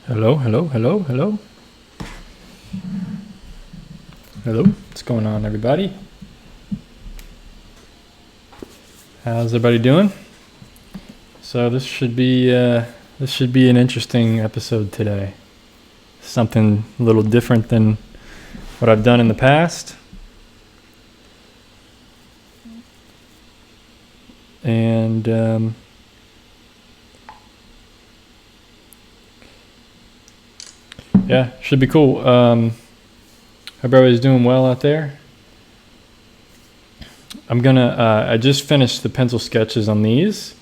Hello, hello, hello, hello. Hello, what's going on, everybody? How's everybody doing? So this should be an interesting episode today. Something a little different than what I've done in the past. And yeah, should be cool. Hope everybody's doing well out there. I just finished the pencil sketches on these,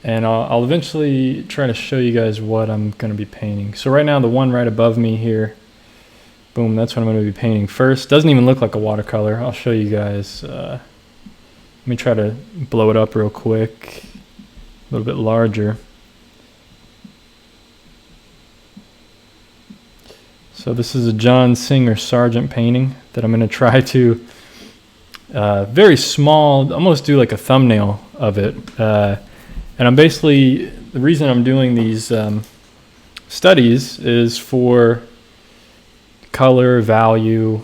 and I'll eventually try to show you guys what I'm gonna be painting. So right now, the one right above me here, boom, that's what I'm gonna be painting first. Doesn't even look like a watercolor. I'll show you guys. Let me try to blow it up real quick, a little bit larger. So this is a J.S.Sargent painting that I'm going to try to very small, almost do like a thumbnail of it. And I'm basically, the reason I'm doing these studies is for color, value,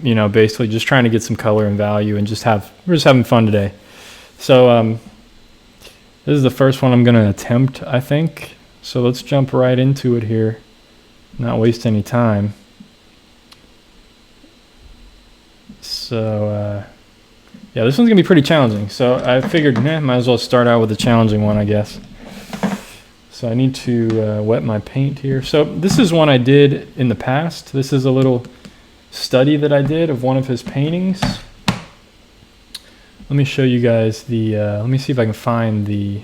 you know, basically just trying to get some color and value and we're just having fun today. So this is the first one I'm going to attempt, I think. So let's jump right into it here. Not waste any time. So yeah, this one's gonna be pretty challenging. So I figured, might as well start out with a challenging one, I guess. So I need to wet my paint here. So this is one I did in the past. This is a little study that I did of one of his paintings. Let me show you guys the, let me see if I can find the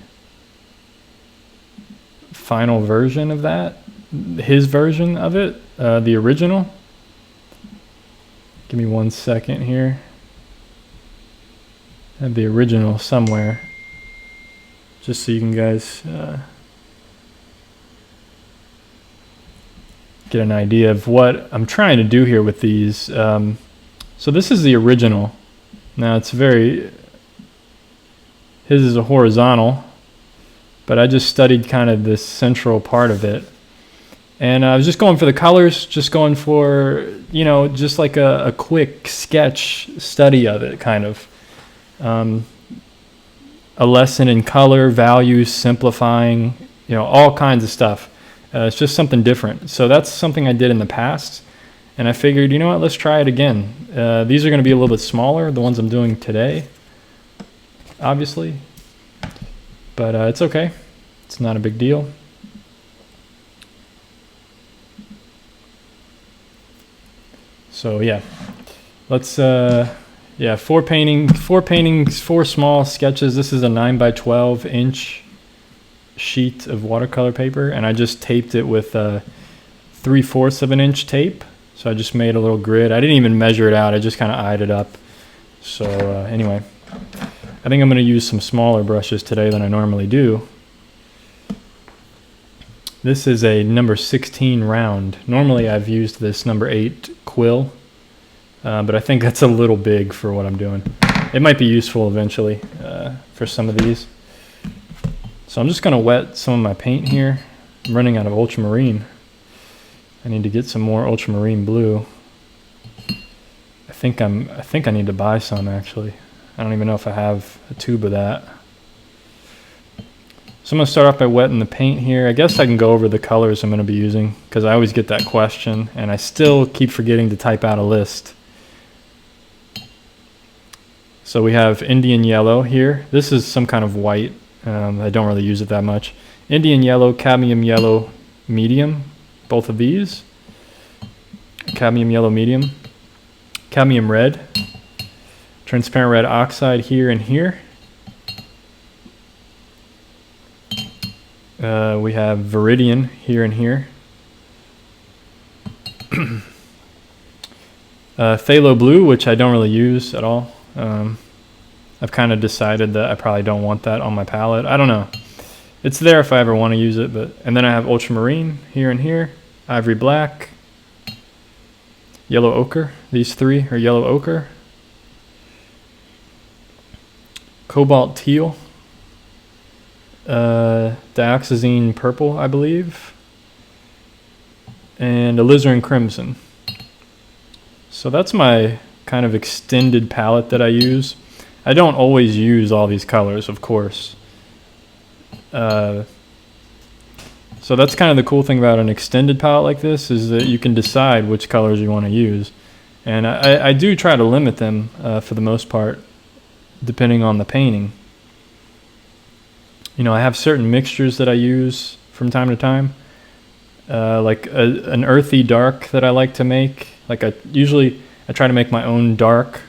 final version of that. His version of it, the original. Give me 1 second here. I have the original somewhere, just so you can guys get an idea of what I'm trying to do here with these. So this is the original. Now his is a horizontal, but I just studied kind of this central part of it. And I was just going for the colors, just going for, you know, just like a quick sketch study of it, kind of. A lesson in color, values, simplifying, you know, all kinds of stuff. It's just something different. So that's something I did in the past. And I figured, you know what, let's try it again. These are going to be a little bit smaller, the ones I'm doing today, obviously. But it's okay. It's not a big deal. So yeah, let's four paintings, four small sketches. This is a 9x12 inch sheet of watercolor paper, and I just taped it with 3/4 of an inch tape. So I just made a little grid. I didn't even measure it out. I just kind of eyed it up. So anyway, I think I'm going to use some smaller brushes today than I normally do. This is a number 16 round. Normally I've used this number 8 quill, but I think that's a little big for what I'm doing. It might be useful eventually for some of these. So I'm just going to wet some of my paint here. I'm running out of ultramarine. I need to get some more ultramarine blue. I think I need to buy some, actually. I don't even know if I have a tube of that. So I'm going to start off by wetting the paint here. I guess I can go over the colors I'm going to be using, because I always get that question, and I still keep forgetting to type out a list. So we have Indian yellow here. This is some kind of white. I don't really use it that much. Indian yellow, cadmium yellow, medium. Both of these. Cadmium yellow, medium. Cadmium red. Transparent red oxide here and here. We have Viridian here and here. Phthalo blue, which I don't really use at all. I've kind of decided that I probably don't want that on my palette. I don't know. It's there if I ever want to use it, and then I have ultramarine here and here. Ivory black. Yellow ochre. These three are yellow ochre. Cobalt teal. Dioxazine purple, I believe. and alizarin crimson. So that's my kind of extended palette that I use. I don't always use all these colors, of course. So that's kind of the cool thing about an extended palette like this, is that you can decide which colors you want to use. And I do try to limit them for the most part, depending on the painting. You know, I have certain mixtures that I use from time to time, like an earthy dark that I like to make. Like usually I try to make my own dark,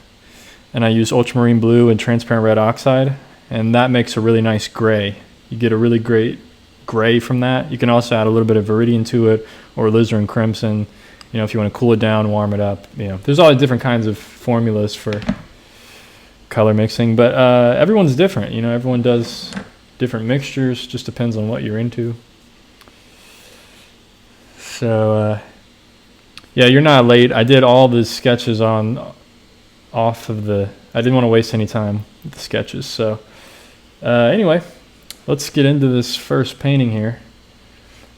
and I use ultramarine blue and transparent red oxide, and that makes a really nice gray. You get a really great gray from that. You can also add a little bit of viridian to it, or alizarin crimson, you know, if you want to cool it down, warm it up. You know, there's all different kinds of formulas for color mixing, but everyone's different. You know, everyone does different mixtures, just depends on what you're into. So yeah, you're not late. I did all the sketches off of the, I didn't want to waste any time with the sketches. So anyway, let's get into this first painting here.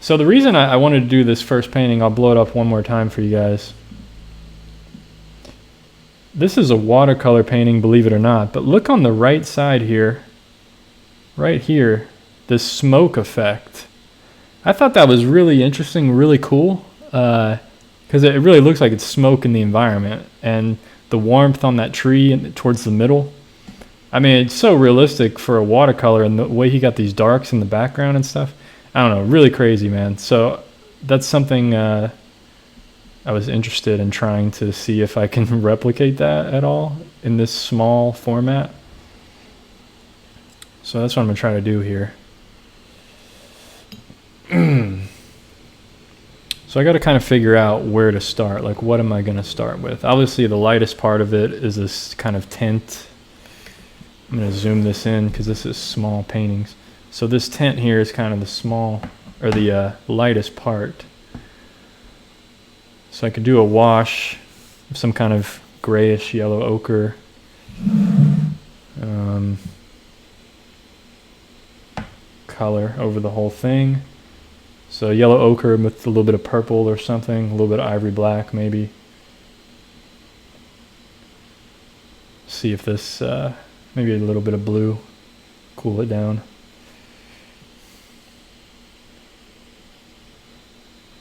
So the reason I wanted to do this first painting, I'll blow it up one more time for you guys. This is a watercolor painting, believe it or not, but look on the right side here, right here, this smoke effect. I thought that was really interesting, really cool, because it really looks like it's smoke in the environment, and the warmth on that tree and towards the middle. I mean, it's so realistic for a watercolor, and the way he got these darks in the background and stuff. I don't know, really crazy, man. So that's something I was interested in trying to see if I can replicate that at all in this small format. So that's what I'm going to try to do here. So I got to kind of figure out where to start. Like, what am I going to start with? Obviously, the lightest part of it is this kind of tint. I'm going to zoom this in because this is small paintings. So this tint here is kind of the small, or the lightest part. So I could do a wash of some kind of grayish yellow ochre. Color over the whole thing. So yellow ochre with a little bit of purple or something, a little bit of ivory black maybe. See if this, maybe a little bit of blue, cool it down.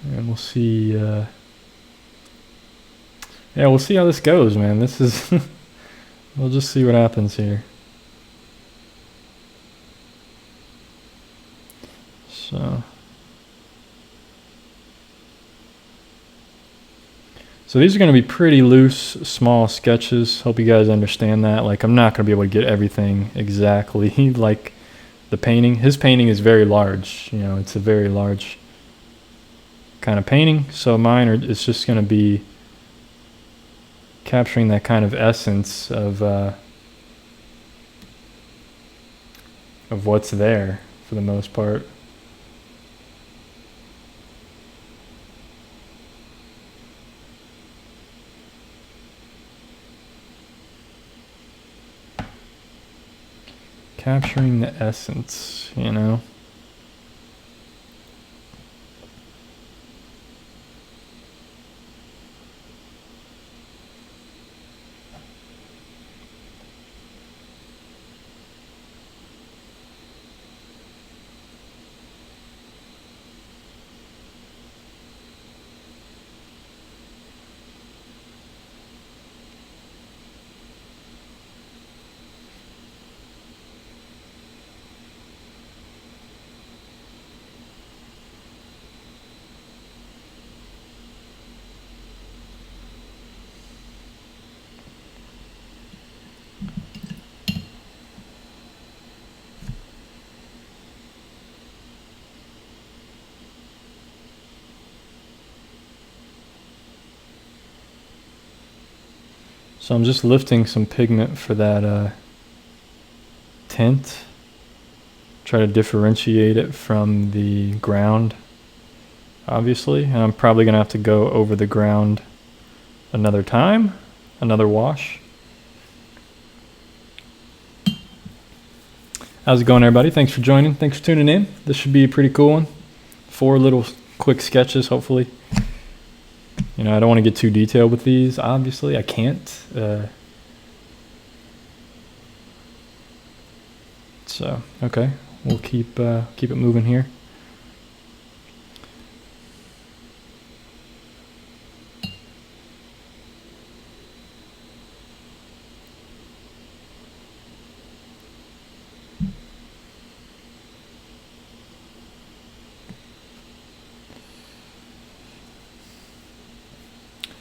And we'll see, yeah, we'll see how this goes, man. This is, we'll just see what happens here. So these are going to be pretty loose, small sketches. Hope you guys understand that. Like, I'm not going to be able to get everything exactly like the painting. His painting is very large. You know, it's a very large kind of painting. So mine is just going to be capturing that kind of essence of what's there for the most part. Capturing the essence, you know. So I'm just lifting some pigment for that tint. Try to differentiate it from the ground, obviously. And I'm probably going to have to go over the ground another time, another wash. How's it going, everybody? Thanks for joining. Thanks for tuning in. This should be a pretty cool one. 4 little quick sketches, hopefully. You know, I don't want to get too detailed with these. Obviously, I can't. So, okay, we'll keep it moving here.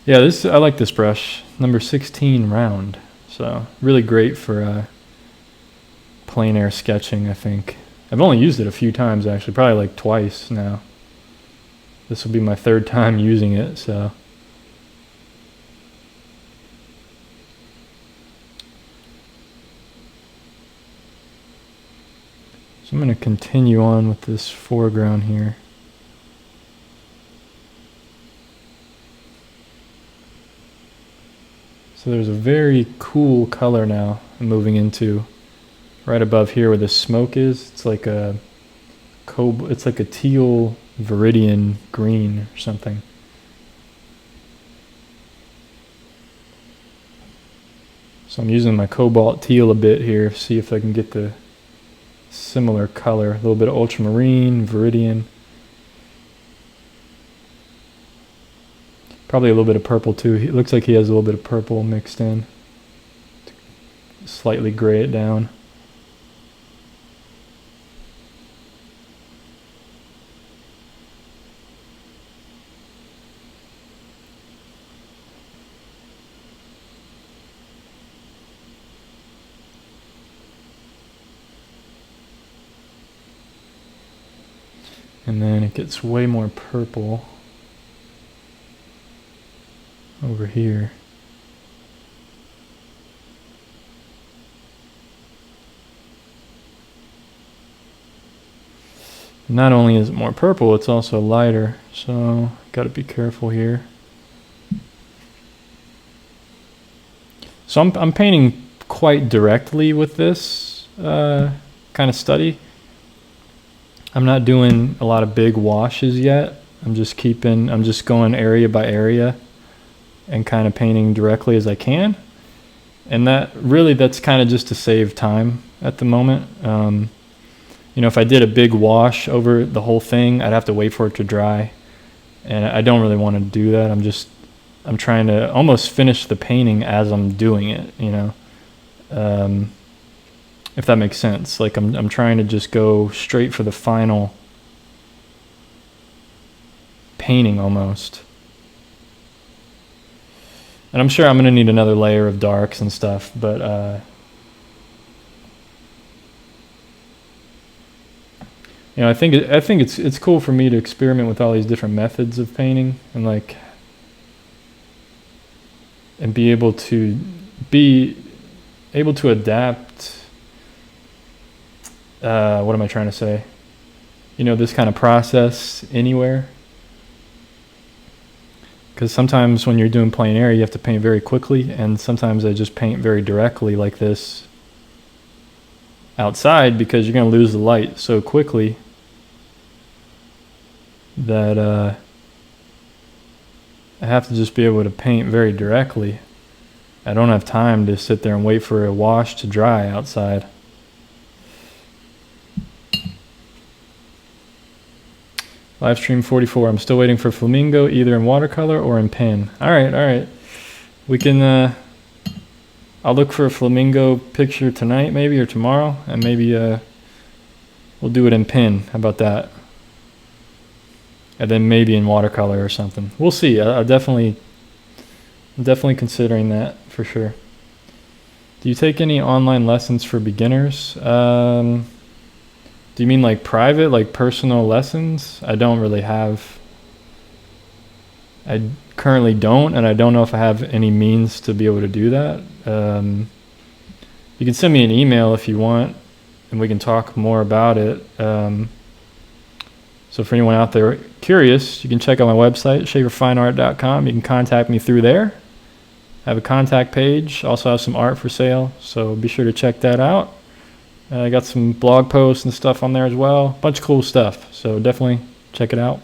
Yeah, I like this brush, number 16 round. So really great for plein air sketching, I think. I've only used it a few times actually, probably like twice now. This will be my third time using it, so. So I'm going to continue on with this foreground here. So there's a very cool color now I'm moving into right above here where the smoke is. It's like a teal viridian green or something. So I'm using my cobalt teal a bit here, see if I can get the similar color. A little bit of ultramarine, viridian. Probably a little bit of purple too. It looks like he has a little bit of purple mixed in. Slightly gray it down. And then it gets way more purple over here. Not only is it more purple, it's also lighter, so gotta be careful here. So I'm painting quite directly with this kind of study. I'm not doing a lot of big washes yet. I'm just going area by area and kind of painting directly as I can. And that's kind of just to save time at the moment. You know, if I did a big wash over the whole thing, I'd have to wait for it to dry. And I don't really want to do that. I'm trying to almost finish the painting as I'm doing it, you know. If that makes sense. Like I'm trying to just go straight for the final painting almost. And I'm sure I'm going to need another layer of darks and stuff, but you know, I think it's cool for me to experiment with all these different methods of painting and be able to adapt. What am I trying to say? You know, this kind of process anywhere. Because sometimes when you're doing plein air, you have to paint very quickly, and sometimes I just paint very directly like this outside because you're going to lose the light so quickly that I have to just be able to paint very directly. I don't have time to sit there and wait for a wash to dry outside. LiveStream 44. I'm still waiting for Flamingo, either in watercolor or in pen. All right. We can. I'll look for a Flamingo picture tonight, maybe, or tomorrow, and maybe we'll do it in pen. How about that? And then maybe in watercolor or something. We'll see. I'm definitely considering that for sure. Do you take any online lessons for beginners? Do you mean like private, like personal lessons? I don't really have. I currently don't, and I don't know if I have any means to be able to do that. You can send me an email if you want, and we can talk more about it. So for anyone out there curious, you can check out my website, shaverfineart.com. You can contact me through there. I have a contact page. Also have some art for sale, so be sure to check that out. I got some blog posts and stuff on there as well. Bunch of cool stuff, so definitely check it out.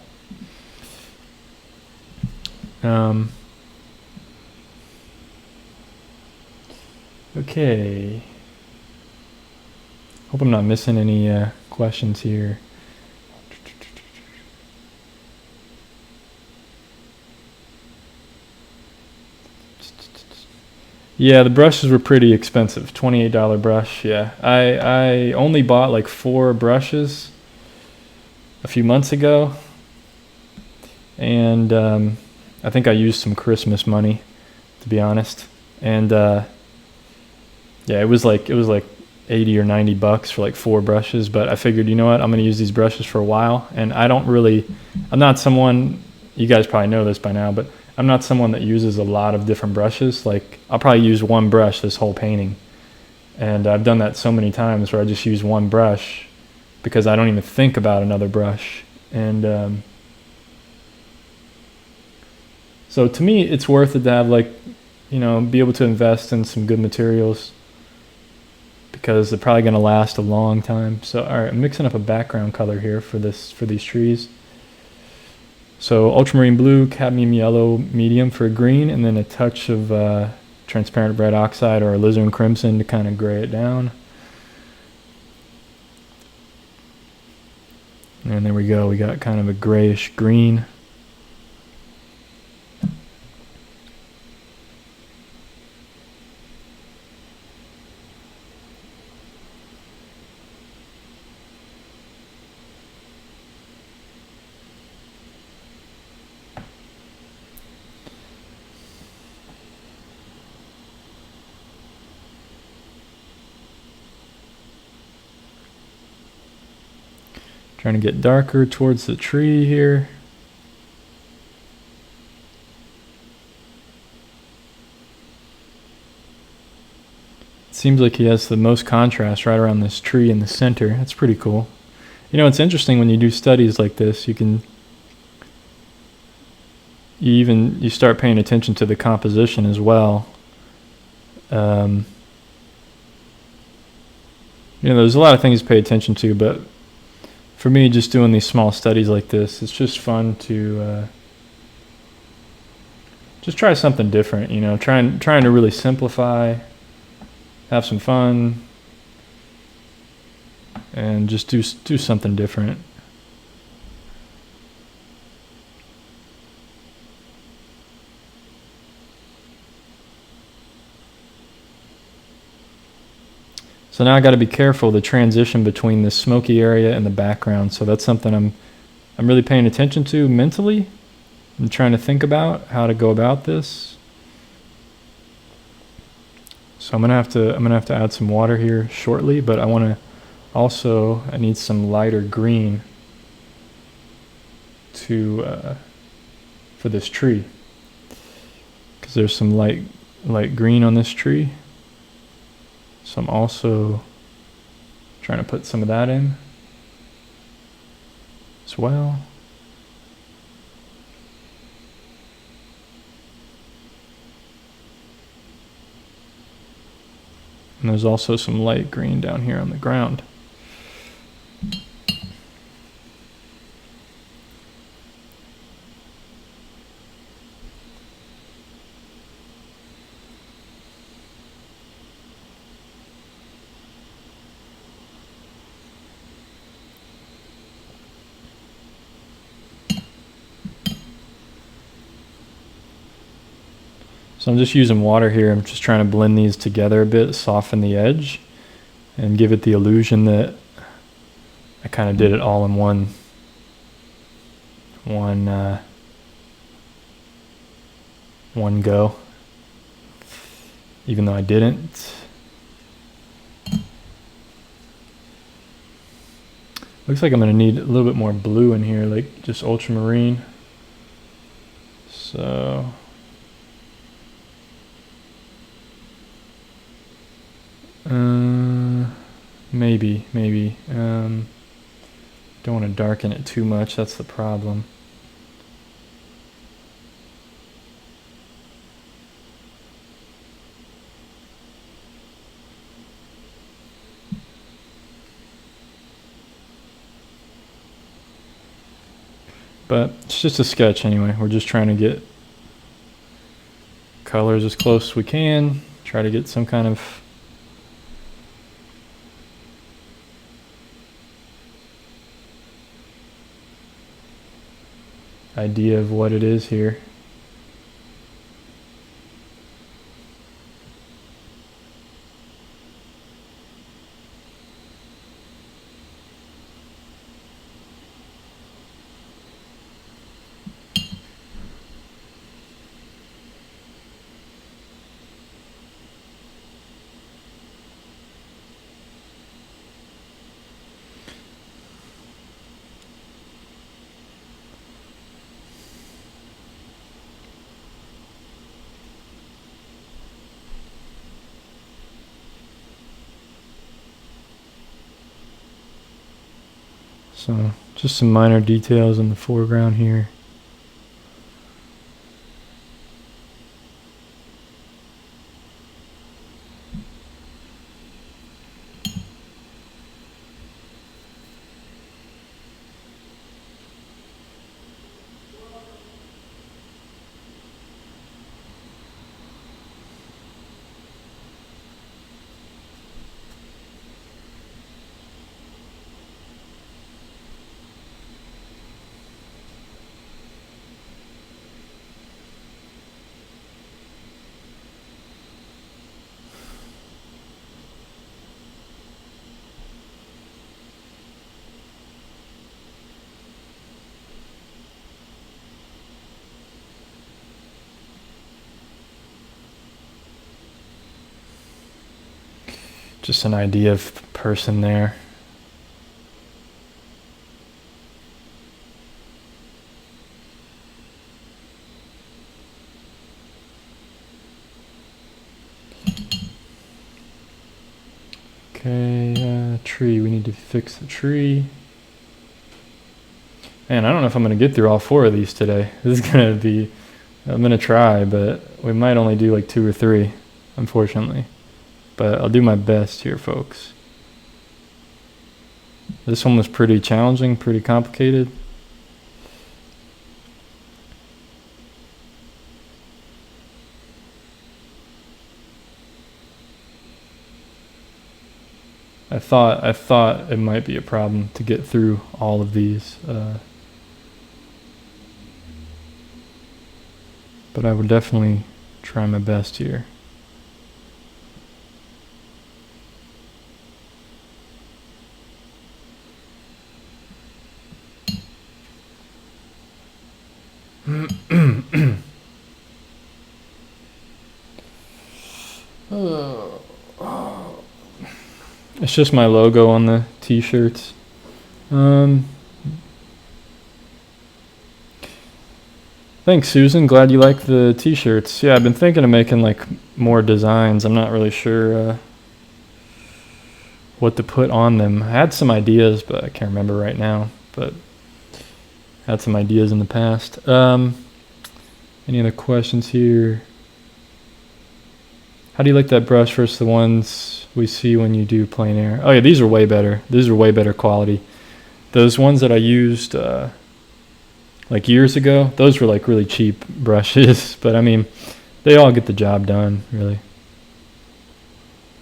Okay. Hope I'm not missing any questions here. Yeah, the brushes were pretty expensive. $28 brush. Yeah, I only bought like 4 brushes a few months ago, and I think I used some Christmas money, to be honest. And yeah, it was like 80 or 90 bucks for like 4 brushes. But I figured, you know what, I'm gonna use these brushes for a while, and I'm not someone, you guys probably know this by now, but I'm not someone that uses a lot of different brushes. Like, I'll probably use one brush this whole painting. And I've done that so many times where I just use one brush because I don't even think about another brush. And so to me, it's worth it to have, like, you know, be able to invest in some good materials because they're probably going to last a long time. So, all right, I'm mixing up a background color here for these trees. So ultramarine blue, cadmium yellow, medium for green, and then a touch of transparent red oxide or alizarin crimson to kind of gray it down. And there we go, we got kind of a grayish green. Trying to get darker towards the tree here. It seems like he has the most contrast right around this tree in the center. That's pretty cool. You know, it's interesting when you do studies like this, you start paying attention to the composition as well. You know, there's a lot of things to pay attention to, but for me, just doing these small studies like this, it's just fun to just try something different, you know, trying to really simplify, have some fun, and just do something different. So now I got to be careful the transition between the smoky area and the background. So that's something I'm really paying attention to mentally. I'm trying to think about how to go about this. So I'm gonna have to add some water here shortly, but I need some lighter green for this tree, because there's some light green on this tree. So I'm also trying to put some of that in as well. And there's also some light green down here on the ground. So I'm just using water here. I'm just trying to blend these together a bit, soften the edge, and give it the illusion that I kind of did it all in one go, even though I didn't. Looks like I'm going to need a little bit more blue in here, like just ultramarine. So maybe. Don't want to darken it too much. That's the problem. But it's just a sketch anyway. We're just trying to get colors as close as we can. Try to get some kind of idea of what it is here. So just some minor details in the foreground here. Just an idea of person there. Okay, tree. We need to fix the tree. Man, I don't know if I'm going to get through all 4 of these today. This is going to be... I'm going to try, but we might only do like 2 or 3, unfortunately. But I'll do my best here, folks. This one was pretty challenging, pretty complicated. I thought it might be a problem to get through all of these. But I would definitely try my best here. It's just my logo on the t-shirts. Thanks, Susan. Glad you like the t-shirts. Yeah, I've been thinking of making like more designs. I'm not really sure what to put on them. I had some ideas, but I can't remember right now. But I had some ideas in the past. Any other questions here? How do you like that brush versus the ones we see when you do plein air? Oh yeah, these are way better. These are way better quality. Those ones that I used like years ago, those were like really cheap brushes, but I mean, they all get the job done, really.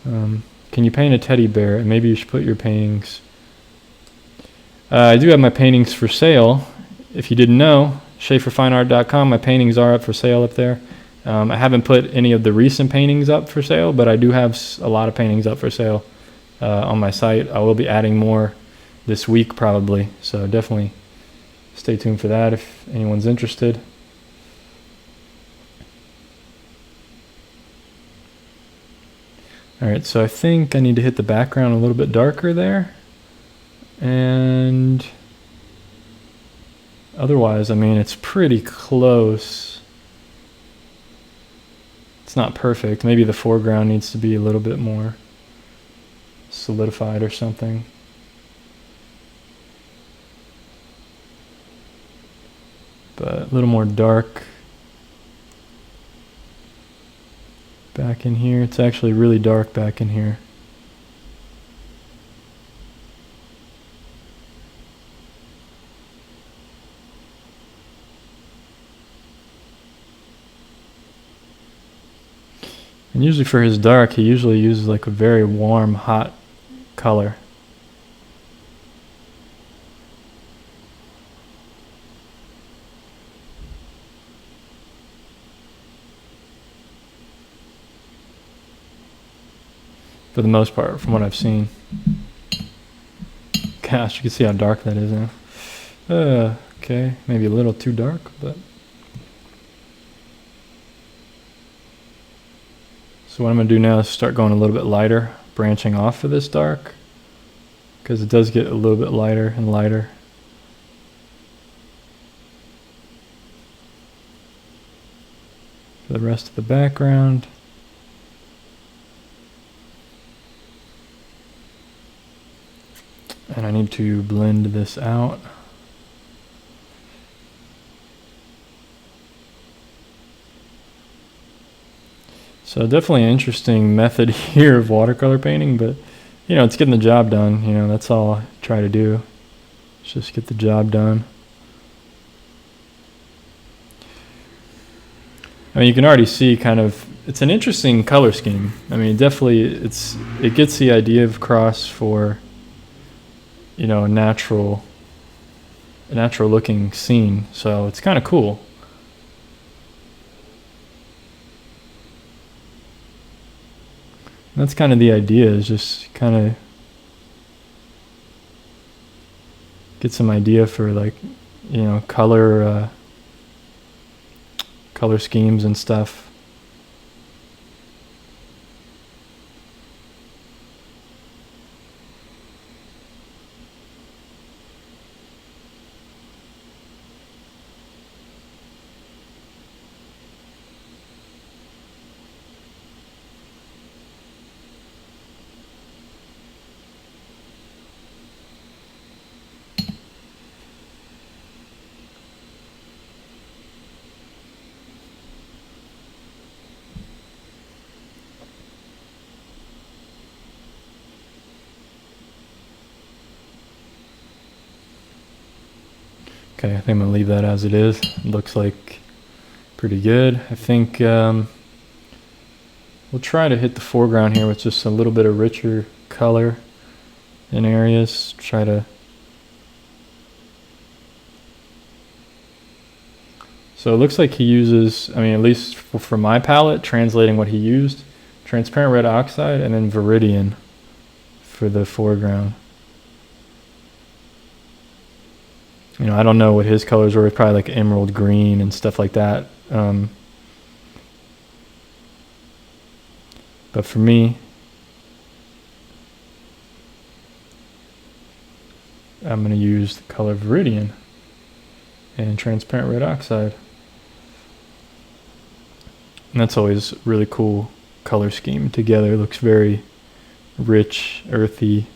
Can you paint a teddy bear? And maybe you should put your paintings. I do have my paintings for sale. If you didn't know, SchaeferFineArt.com, my paintings are up for sale up there. I haven't put any of the recent paintings up for sale, but I do have a lot of paintings up for sale on my site. I will be adding more this week probably, so definitely stay tuned for that if anyone's interested. Alright, so I think I need to hit the background a little bit darker there. And otherwise, I mean, it's pretty close. It's not perfect. Maybe the foreground needs to be a little bit more solidified or something. But a little more dark back in here. It's actually really dark back in here. And usually for his dark, he usually uses like a very warm, hot color. For the most part, from what I've seen. Gosh, you can see how dark that is now. Okay, maybe a little too dark, but... So what I'm going to do now is start going a little bit lighter, branching off of this dark, because it does get a little bit lighter and lighter. For the rest of the background. And I need to blend this out. So definitely an interesting method here of watercolor painting, but you know, it's getting the job done. You know, that's all I try to do. It's just get the job done. I mean, you can already see kind of, it's an interesting color scheme. I mean, definitely it gets the idea of cross for, you know, a natural looking scene. So it's kind of cool. That's kind of the idea, is just kind of get some idea for, like, you know, color schemes and stuff. Okay, I think I'm going to leave that as it is. It looks like pretty good. I think we'll try to hit the foreground here with just a little bit of richer color in areas. Try to... So it looks like he uses, I mean, at least for my palette, translating what he used, transparent red oxide and then Viridian for the foreground. You know, I don't know what his colors were. Probably like emerald green and stuff like that. But for me, I'm going to use the color Viridian and transparent red oxide. And that's always really cool color scheme together. It looks very rich, earthy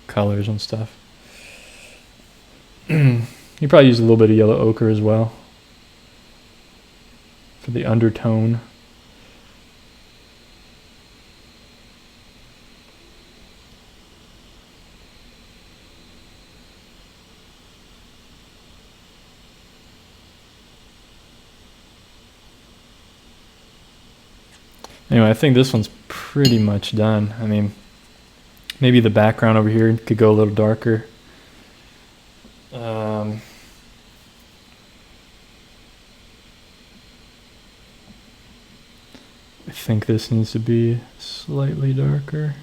colors and stuff. You probably use a little bit of yellow ochre as well for the undertone. Anyway, I think this one's pretty much done. I mean, maybe the background over here could go a little darker. I think this needs to be slightly darker.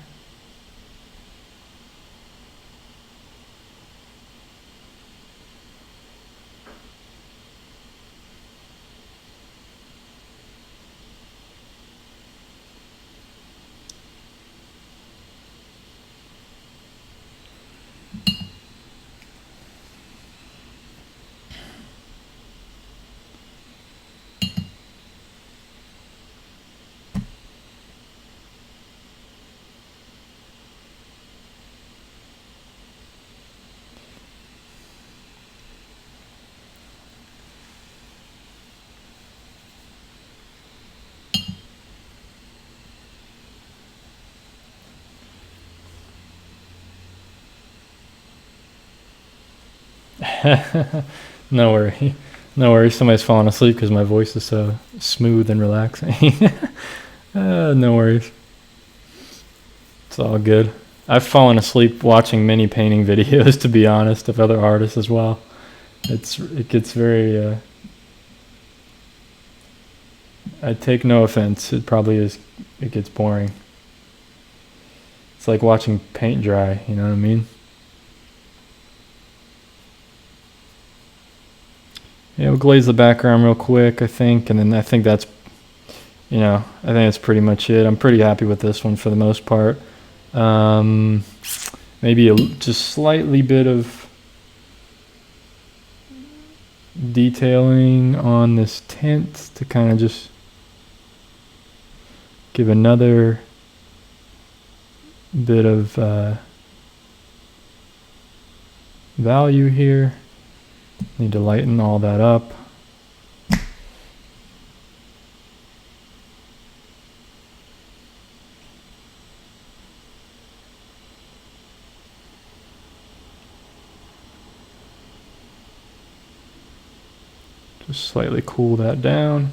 No worry. No worries, somebody's falling asleep because my voice is so smooth and relaxing. No worries. It's all good. I've fallen asleep watching many painting videos, to be honest, of other artists as well. It gets very... I take no offense. It probably is. It gets boring. It's like watching paint dry, you know what I mean? Yeah, we'll glaze the background real quick, I think, and then I think that's, I think that's pretty much it. I'm pretty happy with this one for the most part. Maybe just slightly bit of detailing on this tint to kind of just give another bit of value here. Need to lighten all that up. Just slightly cool that down.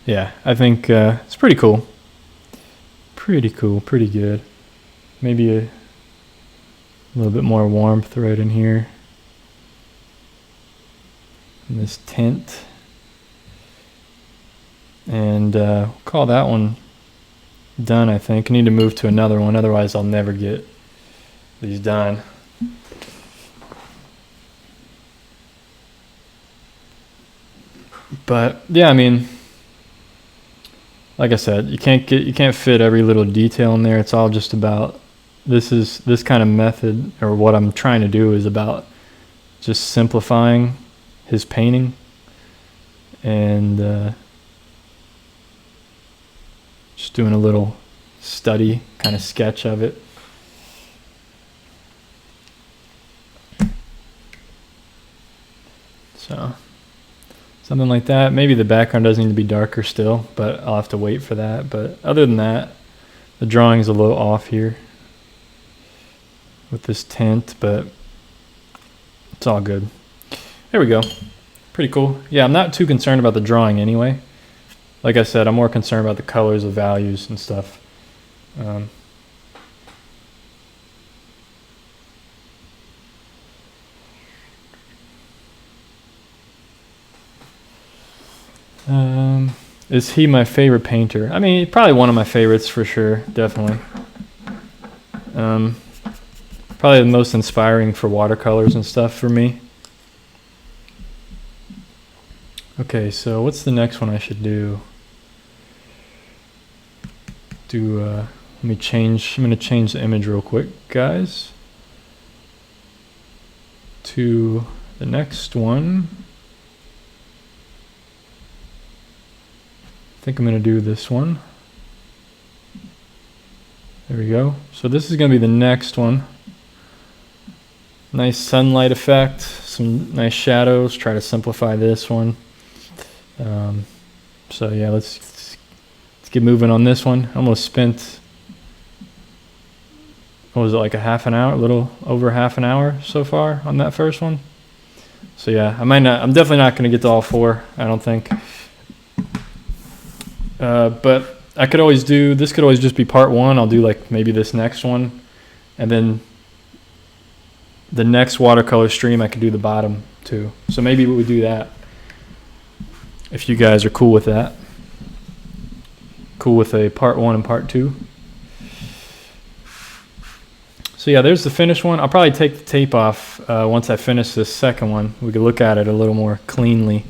Yeah, I think it's pretty cool. Pretty cool, pretty good. Maybe a little bit more warmth right in here. And this tint. And call that one done, I think. I need to move to another one, otherwise I'll never get these done. But yeah, I mean, like I said, you can't fit every little detail in there. It's all just about this kind of method, or what I'm trying to do is about just simplifying his painting and just doing a little study kind of sketch of it. So something like that. Maybe the background doesn't need to be darker still, but I'll have to wait for that. But other than that, the drawing's a little off here with this tint, but it's all good. There we go. Pretty cool. Yeah, I'm not too concerned about the drawing anyway. Like I said, I'm more concerned about the colors, the values, and stuff. Is he my favorite painter? I mean, probably one of my favorites for sure, definitely. Probably the most inspiring for watercolors and stuff for me. Okay, so what's the next one I should do? Let me change, I'm going to change the image real quick, guys, to the next one. I think I'm going to do this one. There we go. So this is going to be the next one. Nice sunlight effect, some nice shadows. Try to simplify this one. So yeah, let's get moving on this one. Almost spent, what was it, like a half an hour, a little over half an hour so far on that first one. So yeah, I'm definitely not going to get to all four, I don't think. But I could always this could always just be part one. I'll do like maybe this next one, and then the next watercolor stream I could do the bottom too. So maybe we would do that, if you guys are cool with that. Cool with a part one and part two. So yeah, there's the finished one. I'll probably take the tape off once I finish this second one. We could look at it a little more cleanly.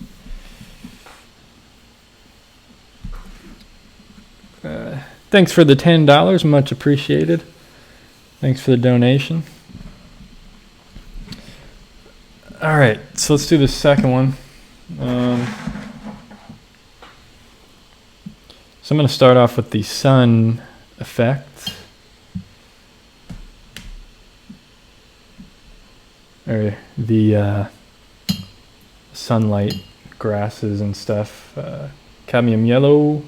Thanks for the $10, much appreciated. Thanks for the donation. All right, so let's do the second one. So I'm going to start off with the sun effect. Or the sunlight, grasses and stuff. Cadmium yellow.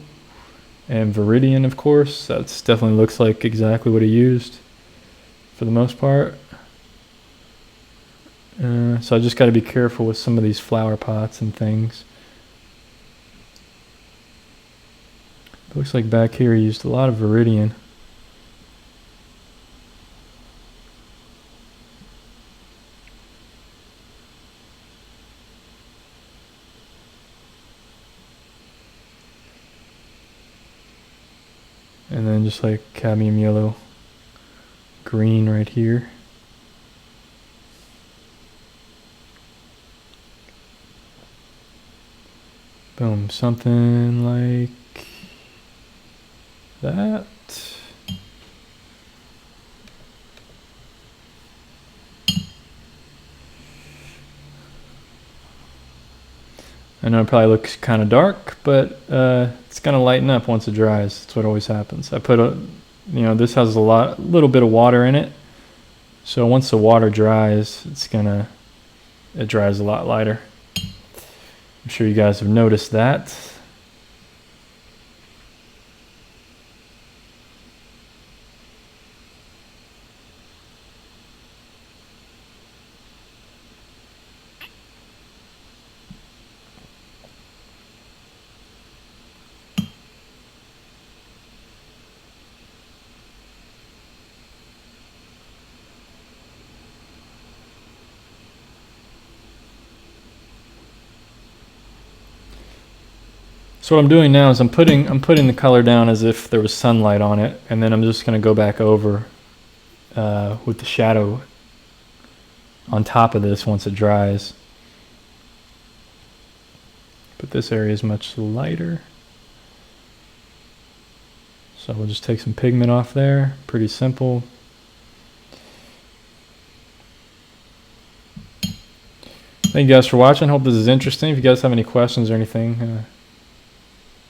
And Viridian, of course. That's definitely looks like exactly what he used for the most part. So I just got to be careful with some of these flower pots and things. It looks like back here he used a lot of Viridian. And then just like cadmium yellow green right here. Boom, something like that. I know it probably looks kind of dark, but it's gonna lighten up once it dries. That's what always happens. I put this has little bit of water in it. So once the water dries, it dries a lot lighter. I'm sure you guys have noticed that. So what I'm doing now is I'm putting the color down as if there was sunlight on it, and then I'm just going to go back over with the shadow on top of this once it dries. But this area is much lighter. So we'll just take some pigment off there. Pretty simple. Thank you guys for watching. Hope this is interesting. If you guys have any questions or anything,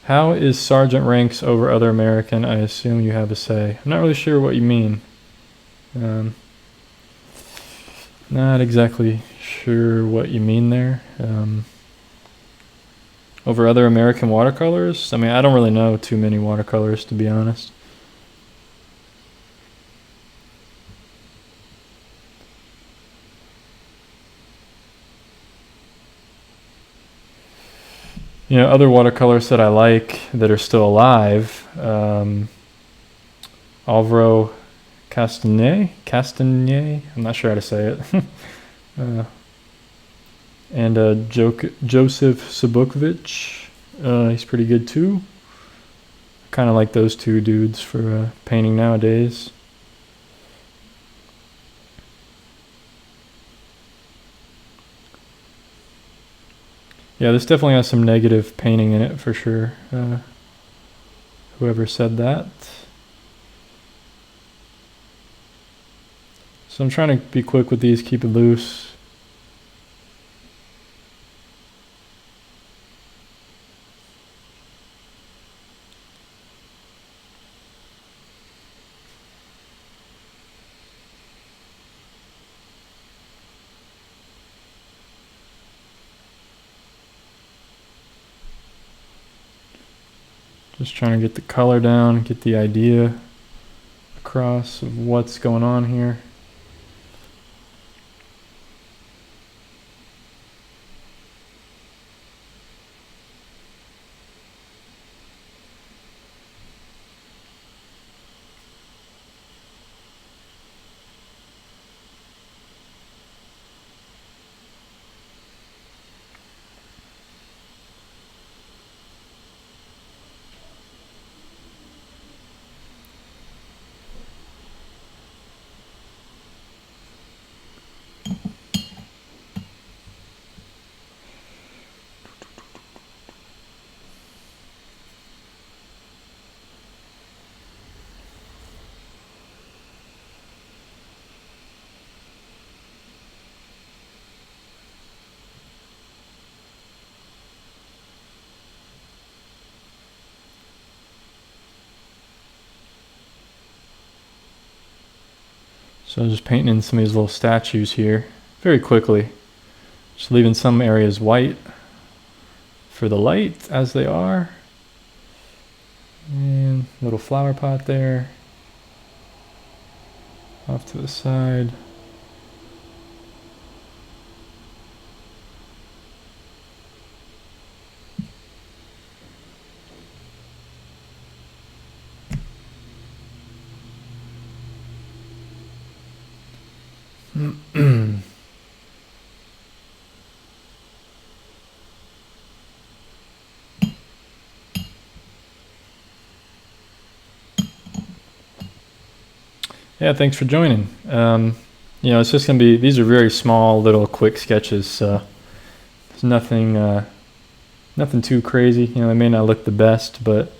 how is Sargent ranks over other American? I assume you have a say. I'm not really sure what you mean. Not exactly sure what you mean there. Over other American watercolors? I mean, I don't really know too many watercolors, to be honest. Other watercolors that I like that are still alive, Alvaro Castagne, I'm not sure how to say it, and Joseph Subokovic, he's pretty good too. Kind of like those two dudes for painting nowadays. Yeah, this definitely has some negative painting in it for sure. Whoever said that. So I'm trying to be quick with these, keep it loose. Just trying to get the color down, get the idea across of what's going on here. So just painting in some of these little statues here very quickly. Just leaving some areas white for the light as they are. And little flower pot there. Off to the side. Yeah, thanks for joining. You know, it's just gonna be, these are very small, little, quick sketches, so there's nothing, nothing too crazy. You know, they may not look the best, but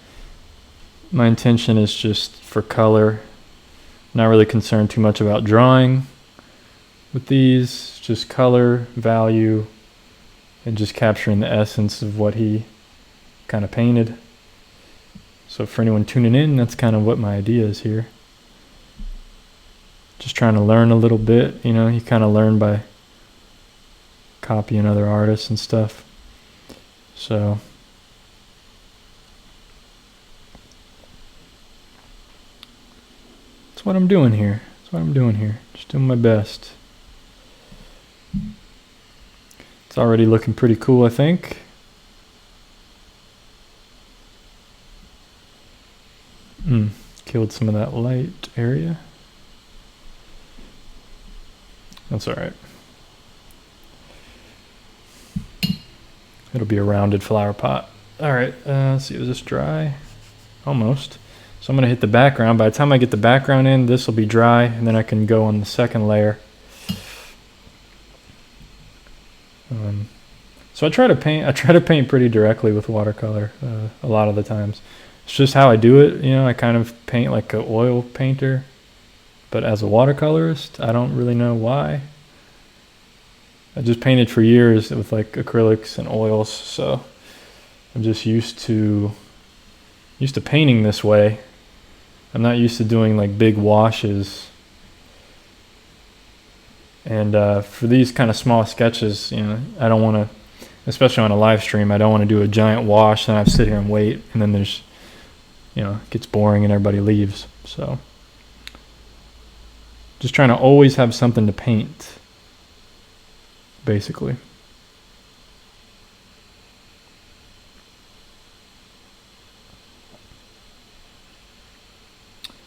my intention is just for color. Not really concerned too much about drawing with these, just color, value, and just capturing the essence of what he kind of painted. So for anyone tuning in, that's kind of what my idea is here. Just trying to learn a little bit, you know, you kind of learn by copying other artists and stuff. So that's what I'm doing here. Just doing my best. It's already looking pretty cool, I think. Killed some of that light area. That's all right. It'll be a rounded flower pot. All right, let's see, is this dry? Almost. So I'm gonna hit the background. By the time I get the background in, this will be dry, and then I can go on the second layer. So I try to paint pretty directly with watercolor a lot of the times. It's just how I do it, you know. I kind of paint like an oil painter, but as a watercolorist, I don't really know why. I just painted for years with like acrylics and oils, so I'm just used to painting this way. I'm not used to doing like big washes. And for these kind of small sketches, you know, I don't want to, especially on a live stream, I don't want to do a giant wash and I have to sit here and wait, and then there's, you know, it gets boring and everybody leaves. So just trying to always have something to paint, basically.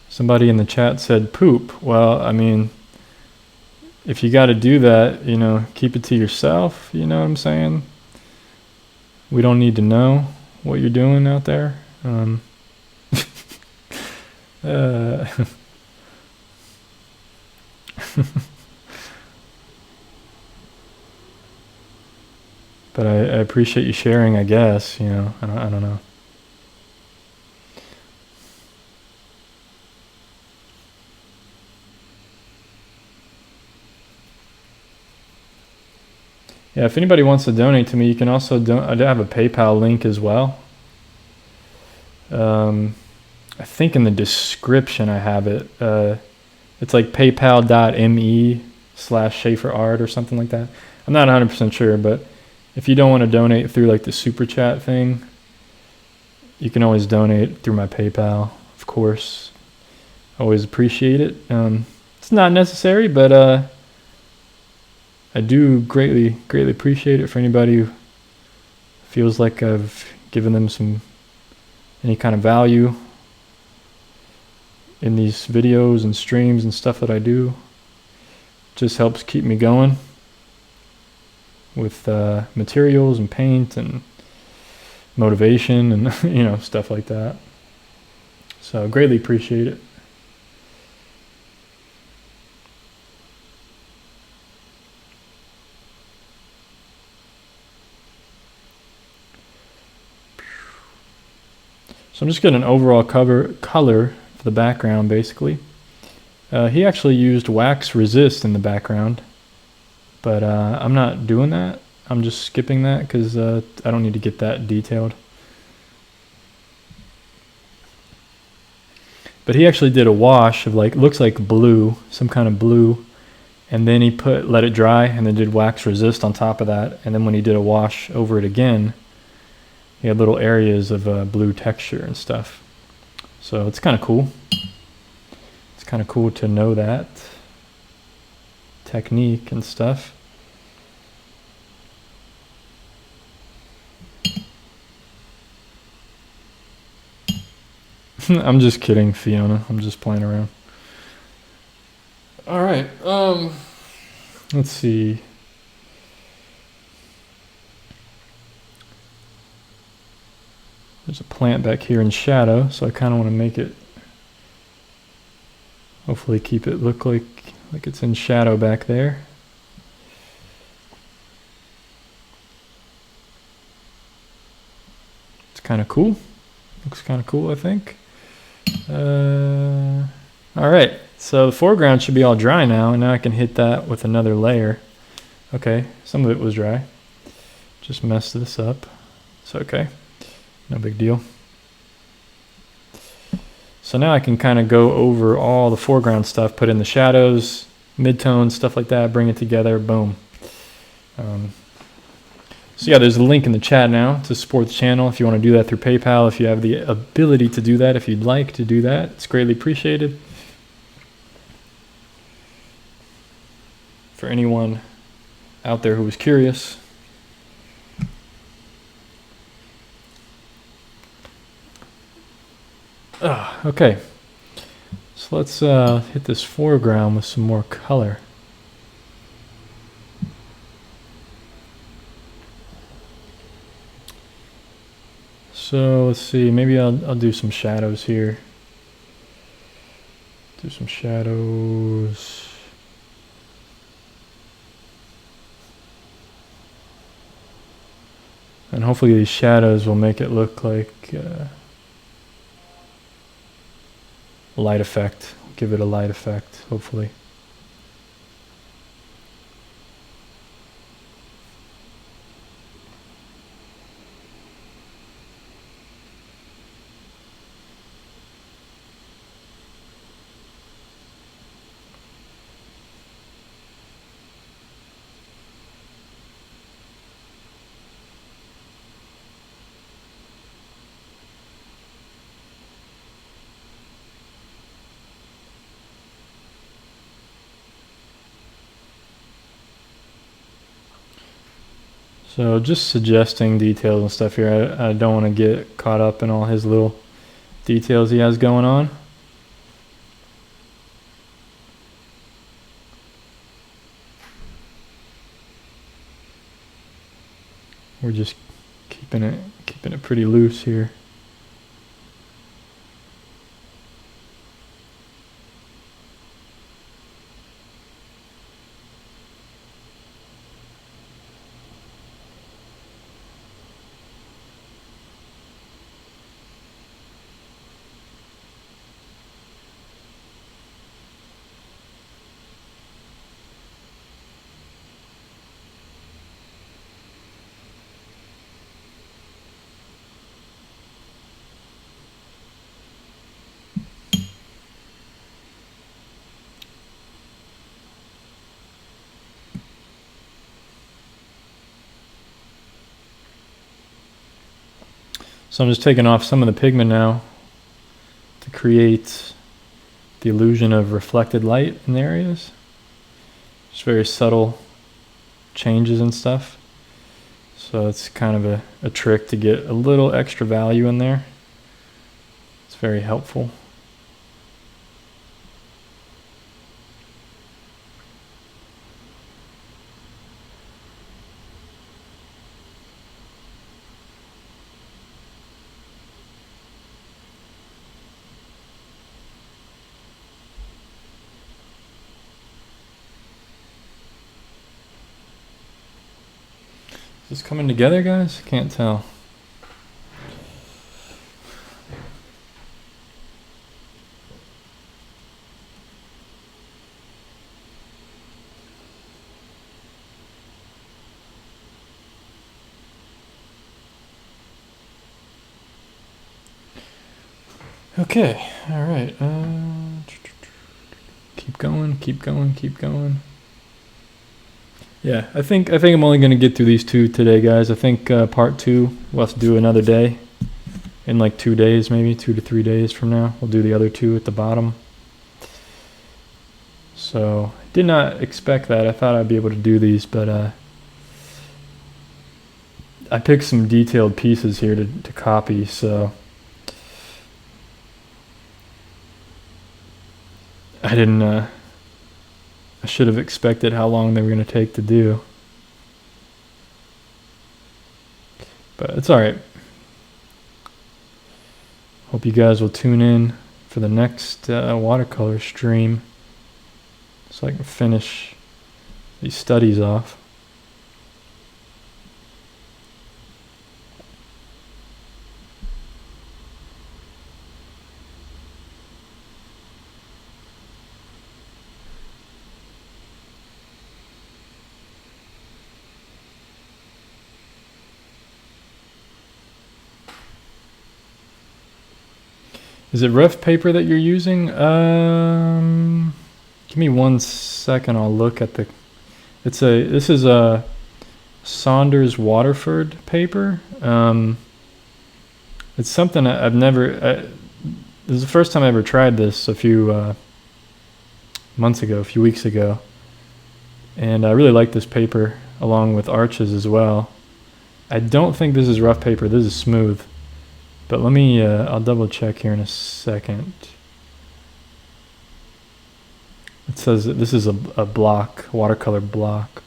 Somebody in the chat said poop. Well, I mean, if you got to do that, you know, keep it to yourself. You know what I'm saying? We don't need to know what you're doing out there. But I appreciate you sharing, I guess. You know, I don't know. Yeah, if anybody wants to donate to me, you can also I have a PayPal link as well. I think in the description I have it. It's like paypal.me/SchaeferArt or something like that. I'm not 100% sure, but if you don't want to donate through like the super chat thing, you can always donate through my PayPal, of course. Always appreciate it. It's not necessary, but I do greatly appreciate it for anybody who feels like I've given them any kind of value in these videos and streams and stuff that I do. Just helps keep me going with materials and paint and motivation and you know, stuff like that. So greatly appreciate it. So I'm just getting an overall color for the background, basically. He actually used wax resist in the background, but I'm not doing that. I'm just skipping that because I don't need to get that detailed. But he actually did a wash of like, looks like blue, some kind of blue, and then he let it dry and then did wax resist on top of that. And then when he did a wash over it again, he had little areas of blue texture and stuff. So it's kind of cool. It's kind of cool to know that technique and stuff. I'm just kidding, Fiona. I'm just playing around. All right. let's see. There's a plant back here in shadow, so I kind of want to make it, hopefully keep it look like it's in shadow back there. It's kind of cool. Looks kind of cool, I think. All right, so the foreground should be all dry now, and now I can hit that with another layer. Okay, some of it was dry. Just messed this up. It's okay. No big deal. So now I can kind of go over all the foreground stuff, put in the shadows, midtones, stuff like that, bring it together, boom. So yeah, there's a link in the chat now to support the channel if you want to do that through PayPal, if you have the ability to do that, if you'd like to do that. It's greatly appreciated. For anyone out there who was curious. Okay, so let's hit this foreground with some more color. So let's see, maybe I'll do some shadows here. Do some shadows. And hopefully these shadows will make it look like light effect. Give it a light effect, hopefully. So just suggesting details and stuff here. I don't want to get caught up in all his little details he has going on. We're just keeping it pretty loose here. So I'm just taking off some of the pigment now to create the illusion of reflected light in the areas. Just very subtle changes and stuff. So it's kind of a trick to get a little extra value in there. It's very helpful. Is this coming together, guys? Can't tell. Okay, all right. Keep going, keep going, keep going. Yeah, I think I'm only going to get through these two today, guys. I think part 2 we'll have to do another day. In like 2 days, maybe 2 to 3 days from now. We'll do the other 2 at the bottom. So, did not expect that. I thought I'd be able to do these, but I picked some detailed pieces here to copy, so I didn't I should have expected how long they were going to take to do. But it's alright. Hope you guys will tune in for the next watercolor stream so I can finish these studies off. Is it rough paper that you're using? Give me 1 second. I'll look at the. This is a Saunders Waterford paper. It's something I've never. This is the first time I ever tried this a few months ago, a few weeks ago, and I really like this paper along with arches as well. I don't think this is rough paper. This is smooth. But let me, I'll double check here in a second. It says that this is a block, watercolor block.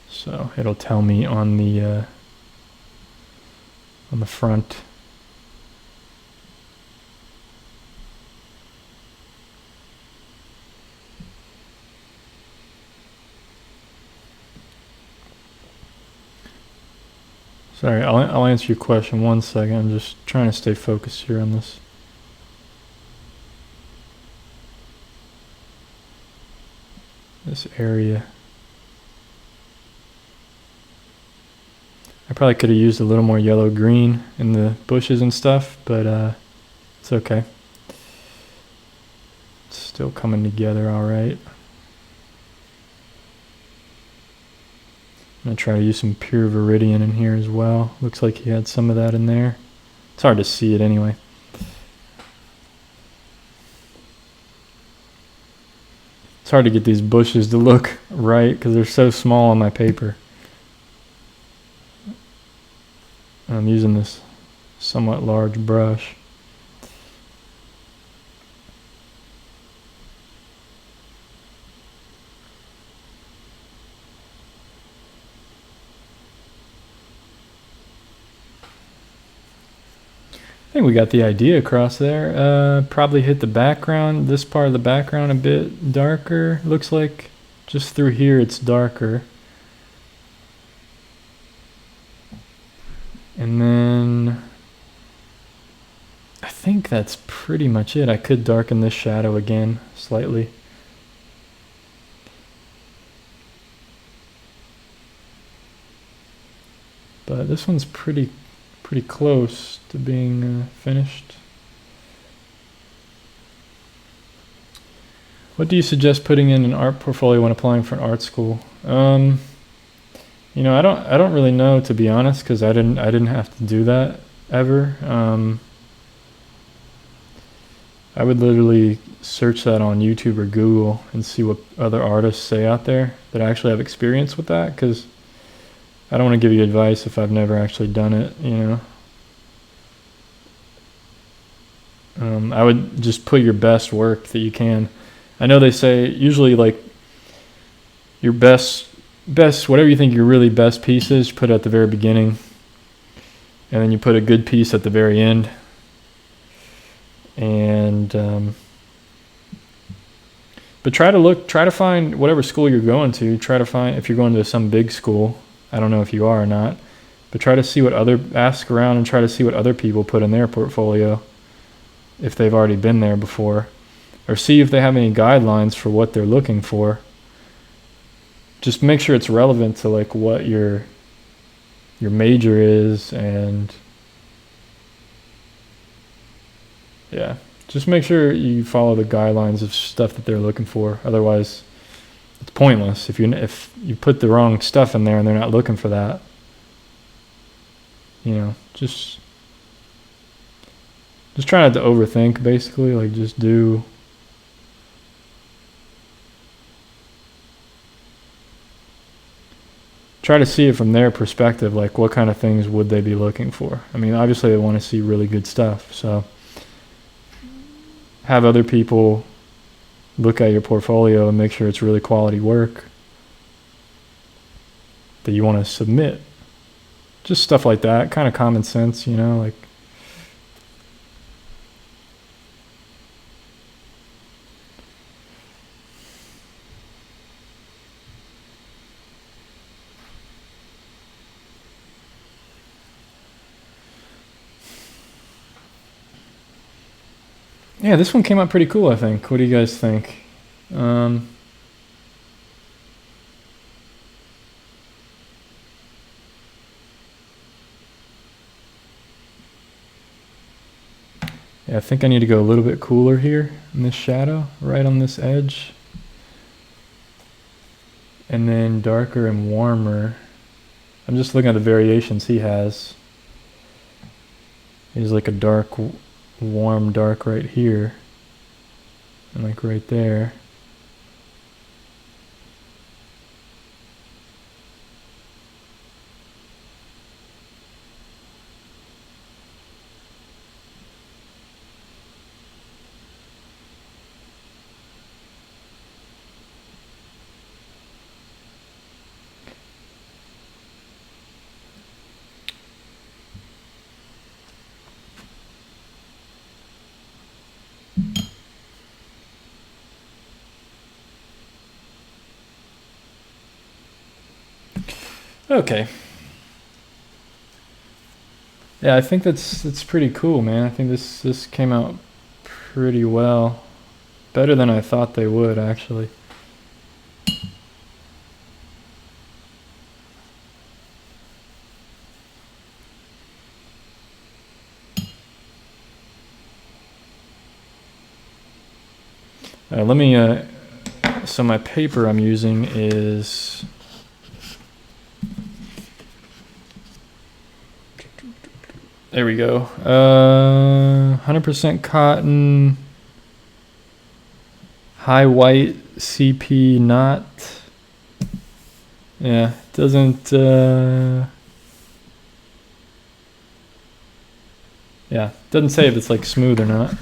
So it'll tell me on the front. Sorry, I'll answer your question 1 second. I'm just trying to stay focused here on this. This area. I probably could have used a little more yellow green in the bushes and stuff, but it's okay. It's still coming together all right. I'm going to try to use some pure Viridian in here as well. Looks like he had some of that in there. It's hard to see it anyway. It's hard to get these bushes to look right because they're so small on my paper. I'm using this somewhat large brush. I think we got the idea across there. Probably hit the background, this part of the background a bit darker. Looks like just through here it's darker. And then I think that's pretty much it. I could darken this shadow again slightly. But this one's pretty close to being finished. What do you suggest putting in an art portfolio when applying for an art school? You know, I don't really know, to be honest, because I didn't have to do that ever. I would literally search that on YouTube or Google and see what other artists say out there that actually have experience with that, because I don't want to give you advice if I've never actually done it, you know. I would just put your best work that you can. I know they say usually like your best, whatever you think your really best piece is, put it at the very beginning, and then you put a good piece at the very end. And but try to find whatever school you're going to. Try to find, if you're going to some big school, I don't know if you are or not, but try to see ask around and try to see what other people put in their portfolio, if they've already been there before, or see if they have any guidelines for what they're looking for. Just make sure it's relevant to like what your major is, and yeah, just make sure you follow the guidelines of stuff that they're looking for. Otherwise, it's pointless if you put the wrong stuff in there and they're not looking for that. You know, just try not to overthink, basically. Like, just do. Try to see it from their perspective, like what kind of things would they be looking for. I mean, obviously they want to see really good stuff, so have other people look at your portfolio and make sure it's really quality work that you want to submit. Just stuff like that, kind of common sense, you know, like. Yeah, this one came out pretty cool, I think. What do you guys think? Yeah, I think I need to go a little bit cooler here in this shadow, right on this edge. And then darker and warmer. I'm just looking at the variations he has. He's like a dark, warm, dark right here. And like right there. Okay. Yeah, I think that's pretty cool, man. I think this came out pretty well. Better than I thought they would, actually. Let me, so my paper I'm using is, there we go, 100% cotton, high white CP knot. Yeah, doesn't, yeah, doesn't say if it's like smooth or not.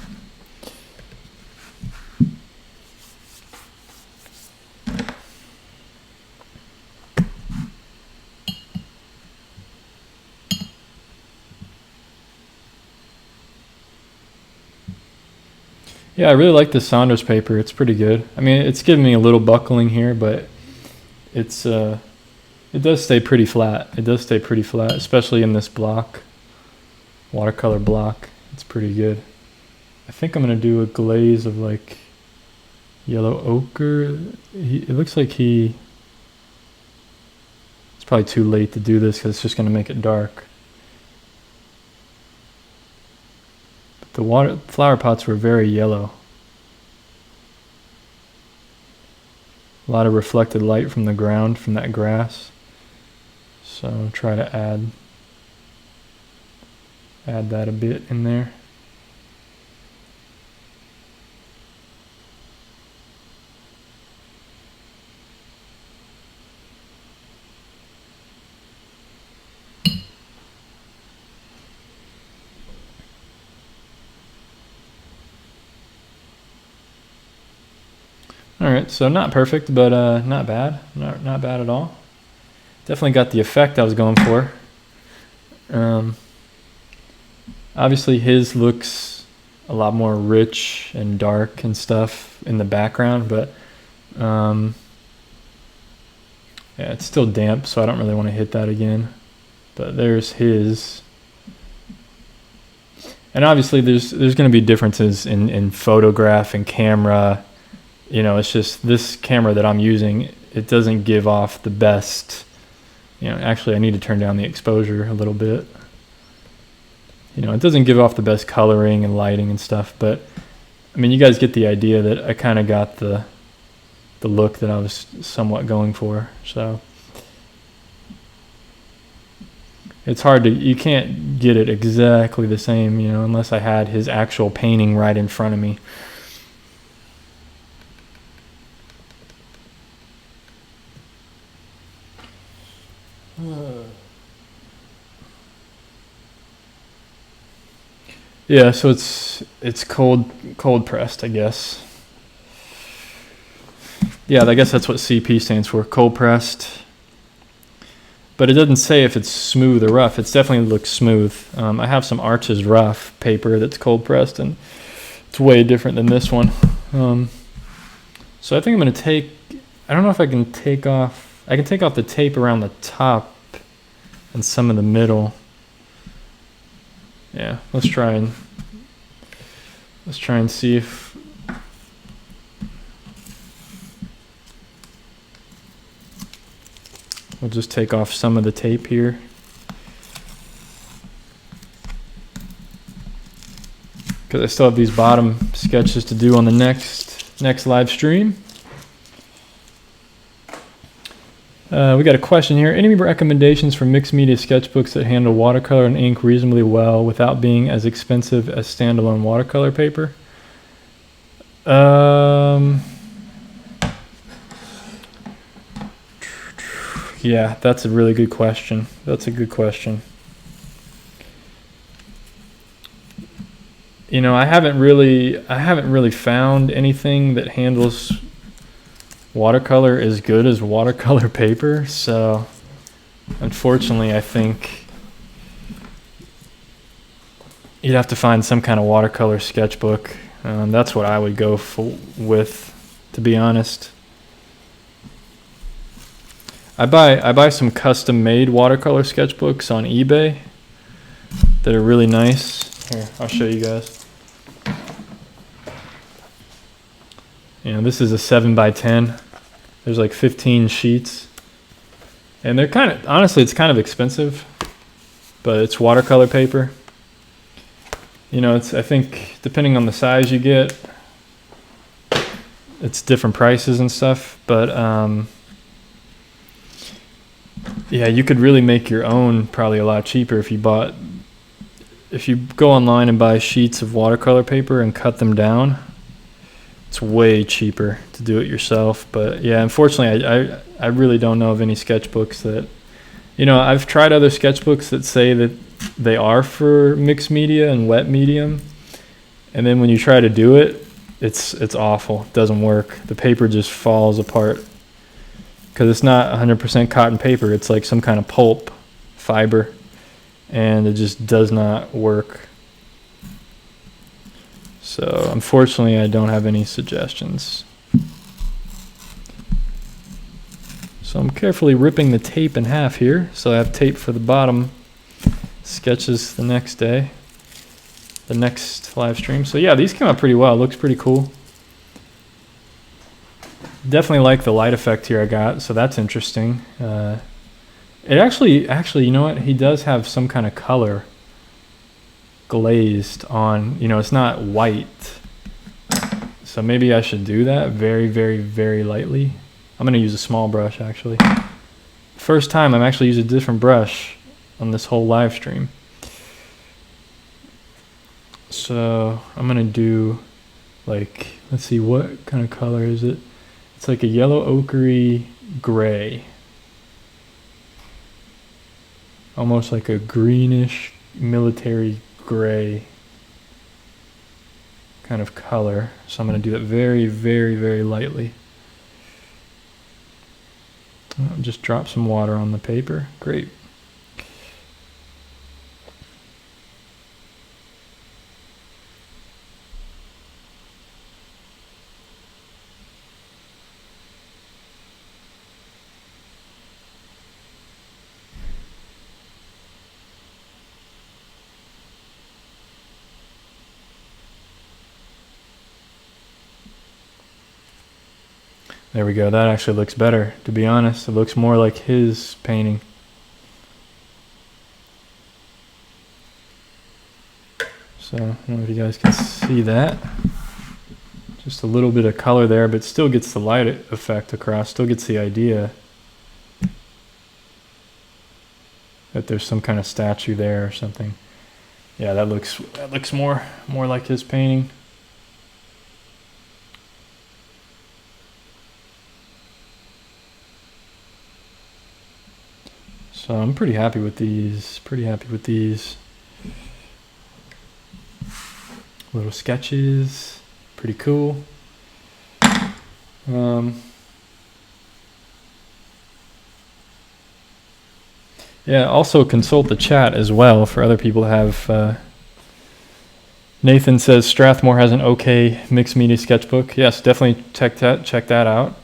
Yeah, I really like the Saunders paper. It's pretty good. I mean, it's giving me a little buckling here, but it's it does stay pretty flat. It does stay pretty flat, especially in this block, watercolor block. It's pretty good. I think I'm gonna do a glaze of like yellow ochre. It looks like it's probably too late to do this because it's just gonna make it dark. The flower pots were very yellow. A lot of reflected light from the ground, from that grass. So try to add that a bit in there. Alright, so not perfect, but not bad. Not bad at all. Definitely got the effect I was going for. Obviously his looks a lot more rich and dark and stuff in the background, but yeah, it's still damp, so I don't really want to hit that again. But there's his. And obviously there's going to be differences in photograph and camera. You know, it's just this camera that I'm using, it doesn't give off the best, you know, actually I need to turn down the exposure a little bit. You know, it doesn't give off the best coloring and lighting and stuff, but I mean, you guys get the idea that I kind of got the look that I was somewhat going for. So it's hard to, you can't get it exactly the same, you know, unless I had his actual painting right in front of me. Yeah, so it's cold pressed, I guess. Yeah, I guess that's what CP stands for, cold pressed. But it doesn't say if it's smooth or rough. It's definitely looks smooth. I have some Arches rough paper that's cold pressed, and it's way different than this one. So I think I'm gonna take. I don't know if I can take off. I can take off the tape around the top and some of the middle. Yeah, let's try and see if. We'll just take off some of the tape here. Because I still have these bottom sketches to do on the next live stream. We got a question here. Any recommendations for mixed media sketchbooks that handle watercolor and ink reasonably well without being as expensive as standalone watercolor paper? Yeah, that's a really good question. That's a good question. You know, I haven't really found anything that handles watercolor as good as watercolor paper, so unfortunately I think you'd have to find some kind of watercolor sketchbook. That's what I would go with, to be honest. I buy some custom-made watercolor sketchbooks on eBay that are really nice. Here, I'll show you guys. You know, this is a 7x10. There's like 15 sheets. And they're kind of, honestly, it's kind of expensive, but it's watercolor paper. You know, I think, depending on the size you get, it's different prices and stuff, but yeah, you could really make your own probably a lot cheaper if you go online and buy sheets of watercolor paper and cut them down. It's way cheaper to do it yourself. But yeah, unfortunately, I really don't know of any sketchbooks that, you know, I've tried other sketchbooks that say that they are for mixed media and wet medium, and then when you try to do it, it's awful. It doesn't work. The paper just falls apart because it's not 100% cotton paper. It's like some kind of pulp fiber, and it just does not work. So unfortunately, I don't have any suggestions. So I'm carefully ripping the tape in half here, so I have tape for the bottom sketches the next day, the next live stream. So yeah, these came out pretty well. It looks pretty cool. Definitely like the light effect here I got, so that's interesting. It actually, you know what? He does have some kind of color glazed on. You know, it's not white. So maybe I should do that very, very, very lightly. I'm gonna use a small brush actually. First time I'm actually using a different brush on this whole live stream. So I'm gonna do like, let's see, what kind of color is it? It's like a yellow ochre gray. Almost like a greenish military gray kind of color. So I'm going to do that very, very, very lightly. Just drop some water on the paper. Great. There we go. That actually looks better, to be honest. It looks more like his painting. So, I don't know if you guys can see that. Just a little bit of color there, but still gets the light effect across, still gets the idea that there's some kind of statue there or something. Yeah, that looks more like his painting. So I'm pretty happy with these. little sketches, pretty cool. Yeah, also consult the chat as well for other people to have. Nathan says Strathmore has an okay mixed media sketchbook. Yes, definitely check that out.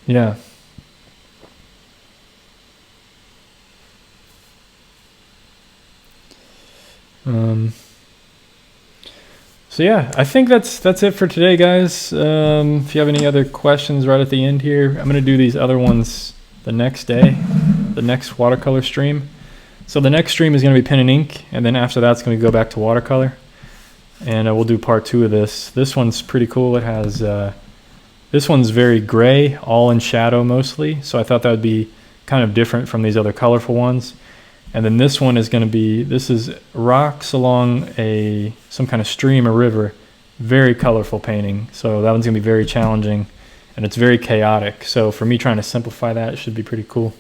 Yeah. So yeah, I think that's it for today, guys. If you have any other questions right at the end here, I'm gonna do these other ones the next day, the next watercolor stream. So the next stream is gonna be pen and ink, and then after that's gonna go back to watercolor, and we'll do part 2 of this. This one's pretty cool. It has this one's very gray, all in shadow mostly. So I thought that would be kind of different from these other colorful ones. And then this one is going to be, this is rocks along some kind of stream or river. Very colorful painting. So that one's going to be very challenging, and it's very chaotic. So for me trying to simplify that, it should be pretty cool.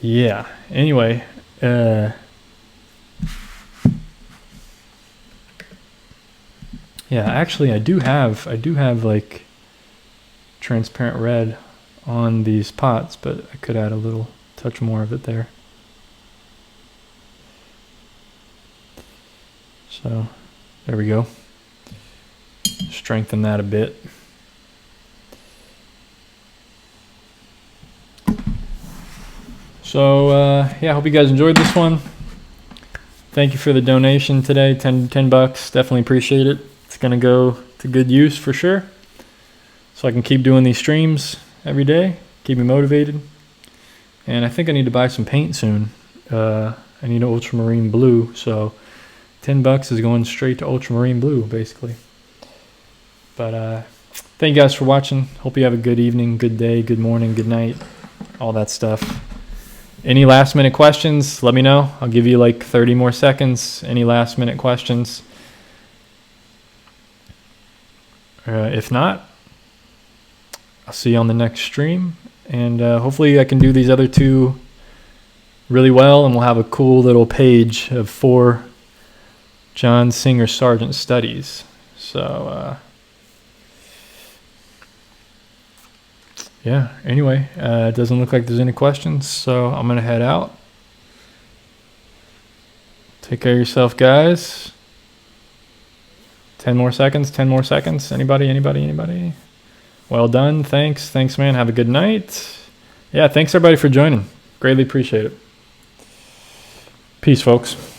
Yeah, anyway. Yeah, actually I do have like transparent red on these pots, but I could add a little touch more of it there. So there we go. Strengthen that a bit. So yeah, I hope you guys enjoyed this one. Thank you for the donation today, 10 bucks. Definitely appreciate it. It's gonna go to good use for sure, so I can keep doing these streams every day, keep me motivated. And I think I need to buy some paint soon. I need an ultramarine blue, so 10 bucks is going straight to ultramarine blue basically. But thank you guys for watching. Hope you have a good evening, good day, good morning, good night, all that stuff. Any last minute questions, let me know. I'll give you like 30 more seconds. Any last minute questions? If not, I'll see you on the next stream, and hopefully I can do these other 2 really well, and we'll have a cool little page of 4 J.S.Sargent studies. So yeah, anyway, it doesn't look like there's any questions, so I'm gonna head out. Take care of yourself, guys. 10 more seconds, 10 more seconds. Anybody? Well done. Thanks, man. Have a good night. Yeah, thanks everybody for joining. Greatly appreciate it. Peace, folks.